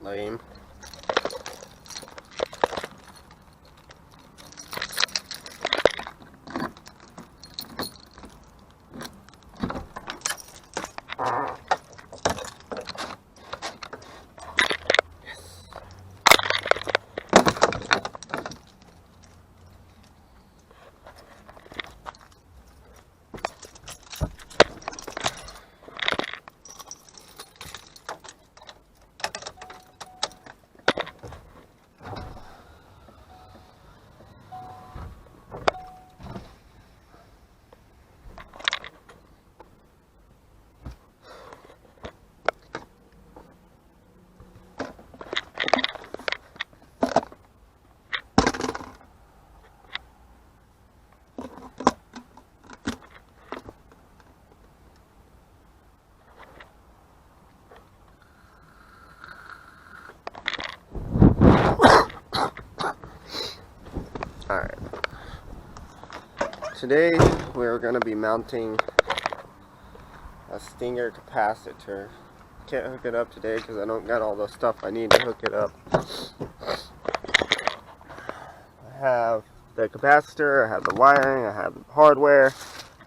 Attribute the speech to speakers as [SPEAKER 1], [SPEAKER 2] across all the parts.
[SPEAKER 1] Lame. Alright. Today we're going to be mounting a Stinger capacitor. Can't hook it up today because I don't got all the stuff I need to hook it up. I have the capacitor, I have the wiring, I have the hardware,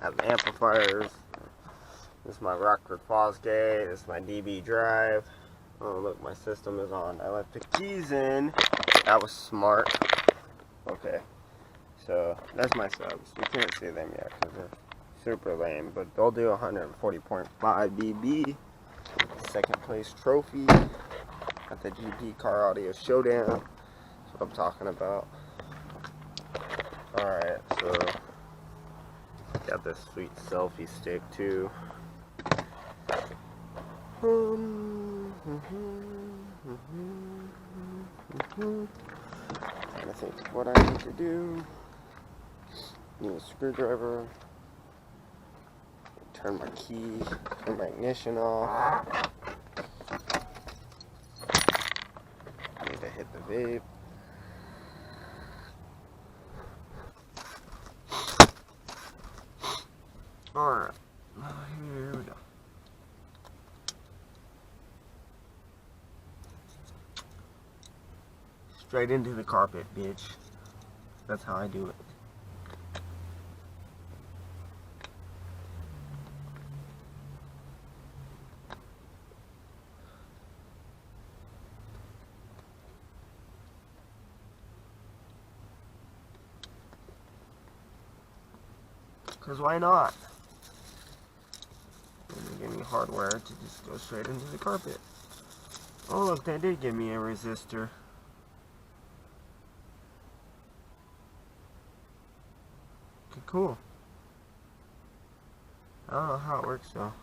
[SPEAKER 1] I have the amplifiers. This is my Rockford Fosgate, this is my DB drive. Oh look, my system is on. I left the keys in. That was smart. Okay, so that's my subs. You can't see them yet because they're super lame, but they'll do 140.5 dB. Second place trophy at the GP Car Audio Showdown. That's what I'm talking about. Alright, so got this sweet selfie stick too. Trying to think of what I need to do. Need a screwdriver. Turn my key. Turn my ignition off. Need to hit the vape. Alright. Here we go. Straight into the carpet, bitch. That's how I do it. Because why not? And they give me hardware to just go straight into the carpet. Oh look, they did give me a resistor. Okay, cool. I don't know how it works though.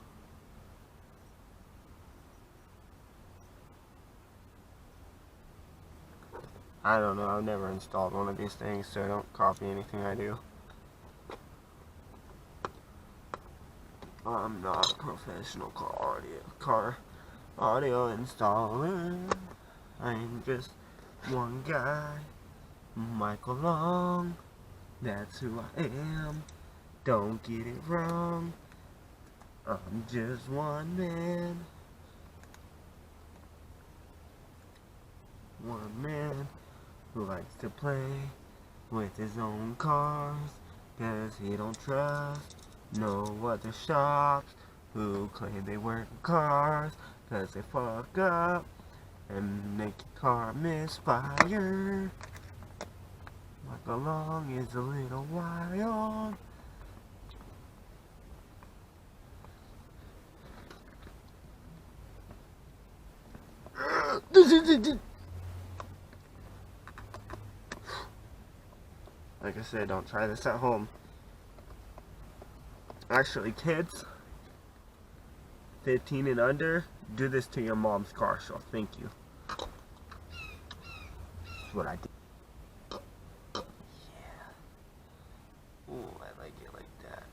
[SPEAKER 1] I don't know, I've never installed one of these things, so I don't copy anything I do. I'm not a professional car audio installer. I'm just one guy, Michael Long. That's who I am. Don't get it wrong. I'm just one man. One man who likes to play with his own cars, 'cause he don't trust no other shops who claim they work in cars, 'cause they fuck up and make your car misfire. Michael Long is a little wild. Like I said, don't try this at home. Actually, kids, 15 and under, do this to your mom's car. She'll thank you. That's what I did. Yeah. Ooh, I like it like that.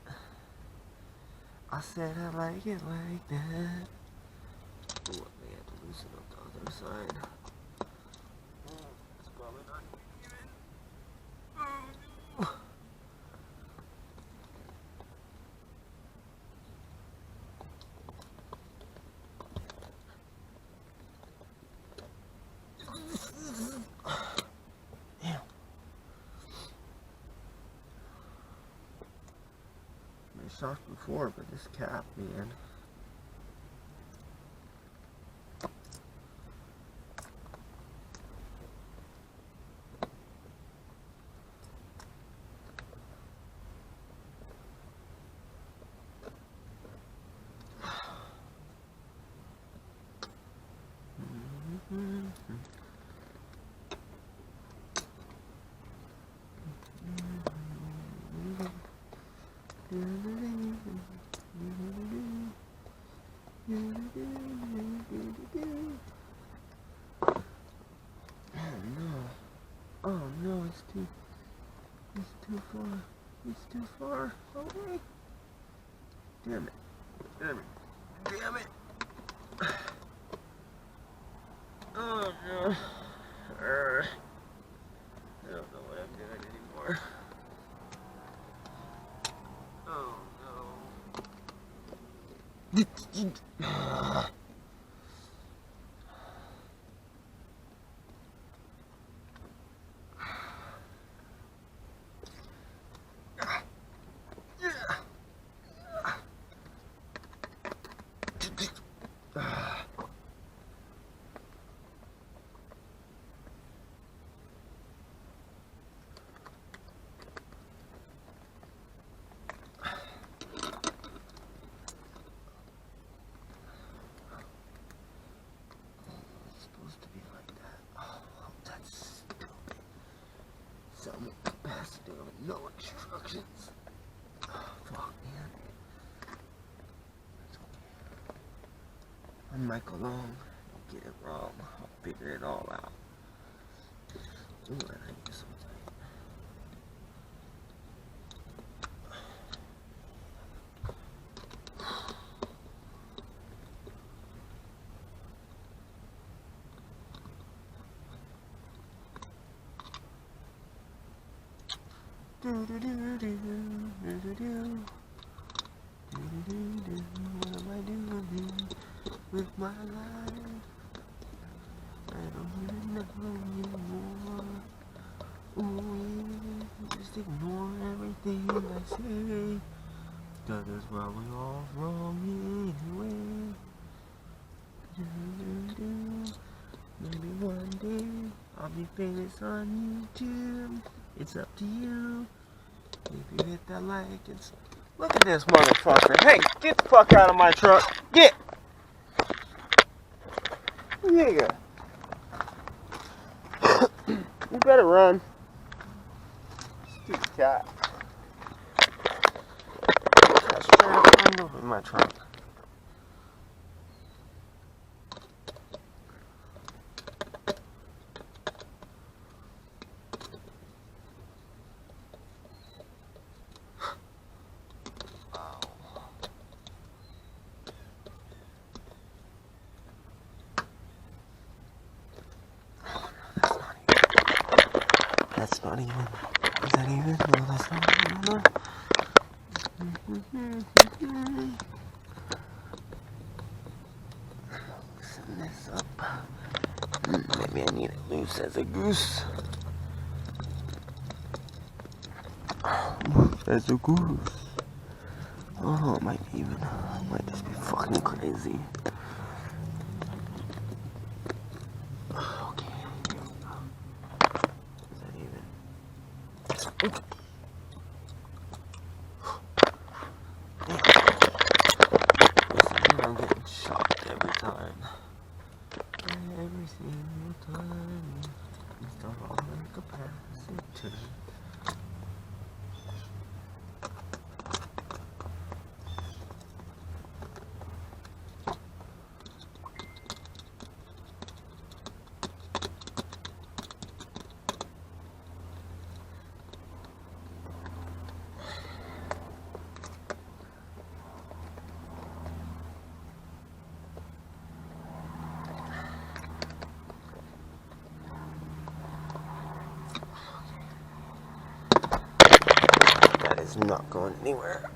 [SPEAKER 1] I said said I like it like that. Ooh, I may have to loosen up the other side. It's probably not even. Oh, damn. I shocked before, but this cap, man. Oh no, it's too far. It's too far away. Damn it. Damn it. Damn it. Oh no. I don't know what I'm doing anymore. Oh no. Some capacitor with no instructions. Oh, fuck, man. That's okay. I'm Michael Long. Don't get it wrong. I'll figure it all out. Ooh, I need some tight. What am I doing with my life? I don't even know anymore. Ooh, just ignore everything I say. 'Cause it's probably all wrong anyway. Maybe one day I'll be famous on YouTube. It's up to you. If you hit that like, it's... Look at this motherfucker. Hey, get the fuck out of my truck. Get! Yeah. You better run. Stupid cat. Straight up window in my truck. That's not even. Is that even? No, that's not even. No. Loosen this up. Maybe I need it loose as a goose. Loose as a goose. Oh, it might be even. I might just be fucking crazy. Okay, here we go. Is that even? Okay. I'm getting shocked every time. Every single time. Install all the capacitor. not going anywhere.